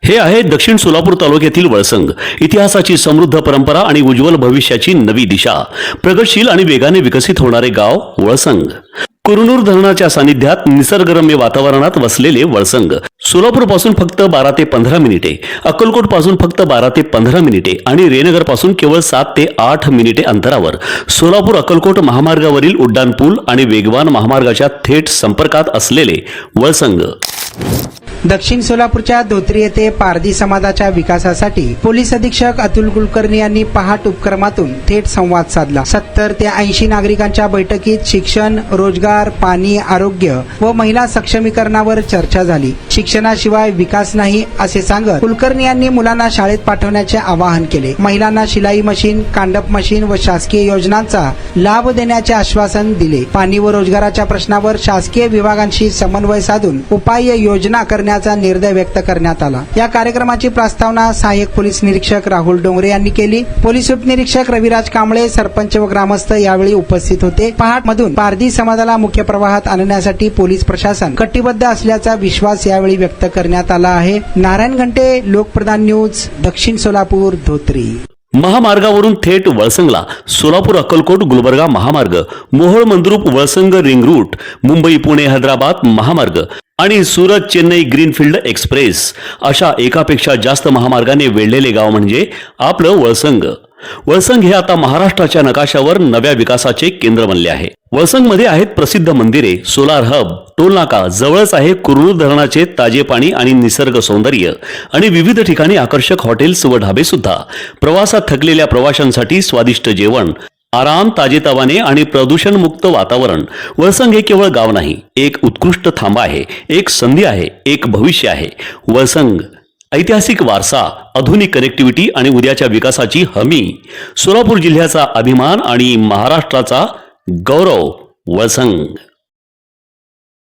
हे आहे दक्षिण सोलापूर तालुक्यातील वळसंग. इतिहासाची समृद्ध परंपरा आणि उज्ज्वल भविष्याची नवी दिशा. प्रगतशील आणि वेगाने विकसित होणारे गाव वळसंग. कुरनूर धरणाच्या सानिध्यात निसर्गरम्य वातावरणात वसलेले वळसंग सोलापूर पासून फक्त 12 ते 15 मिनिटे, अक्कलकोट पासून फक्त 12 ते 15 मिनिटे आणि रेनगर पासून केवळ 7 ते 8 मिनिटे अंतरावर सोलापूर अक्कलकोट महामार्गावरील उड्डाण पूल आणि वेगवान महामार्गाच्या थेट संपर्कात असलेले वळसंग. दक्षिण सोलापूरच्या धोत्री येथे पारधी समाजाच्या विकासासाठी पोलीस अधीक्षक अतुल कुलकर्णी यांनी पहाट उपक्रमातून थेट संवाद साधला. 70 ते 80 नागरिकांच्या बैठकीत शिक्षण, रोजगार, पाणी, आरोग्य व महिला सक्षमीकरणावर चर्चा झाली. शिक्षणाशिवाय विकास नाही असे सांगत कुलकर्णी यांनी मुलांना शाळेत पाठवण्याचे आवाहन केले. महिलांना शिलाई मशीन, कांडप मशीन व शासकीय योजनांचा लाभ देण्याचे आश्वासन दिले. पाणी व रोजगाराच्या प्रश्नावर शासकीय विभागांशी समन्वय साधून उपाय योजना करण्याचा निर्णय व्यक्त करण्यात आला. या कार्यक्रमाची प्रस्तावना सहाय्यक पोलीस निरीक्षक राहुल डोंगरे यांनी केली. पोलीस उपनिरीक्षक रविराज कांबळे, सरपंच व ग्रामस्थ यावेळी उपस्थित होते. पहाट मधून पारधी समाजाला मुख्य प्रवाहात आणण्यासाठी पोलीस प्रशासन कटिबद्ध असल्याचा विश्वास यावेळी व्यक्त करण्यात आला आहे. नारायण घंटे, लोकप्रधान न्यूज, दक्षिण सोलापूर, धोत्री. महामार्गावरून थेट वळसंगला सोलापूर अक्कलकोट गुलबर्गा महामार्ग, मोहोळ मंद्रुप वळसंग रिंग रूट, मुंबई पुणे हैदराबाद महामार्ग आणि सुरत चेन्नई ग्रीनफील्ड एक्सप्रेस अशा एकापेक्षा जास्त महामार्गाने वेढलेले गाव म्हणजे आपलं वळसंग. वळसंग हे आता महाराष्ट्राच्या नकाशावर नव्या विकासाचे केंद्र बनले आहे. वळसंग मध्ये आहेत प्रसिद्ध मंदिरे, सोलार हब, टोलनाका, जवळच आहे कुरनूर धरणाचे ताजे पाणी आणि निसर्ग सौंदर्य आणि विविध ठिकाणी आकर्षक हॉटेल्स व ढाबे सुद्धा. प्रवासात थकलेल्या प्रवाशांसाठी स्वादिष्ट जेवण, आराम, ताजेतवाने आणि प्रदूषण मुक्त वातावरण. वळसंग हे केवळ गाव नाही, एक उत्कृष्ट थांबा आहे, एक संधी आहे, एक भविष्य आहे. वळसंग ऐतिहासिक वारसा, आधुनिक कनेक्टिव्हिटी आणि उद्याच्या विकासाची हमी. सोलापूर जिल्ह्याचा अभिमान आणि महाराष्ट्राचा गौरव. वळसंग.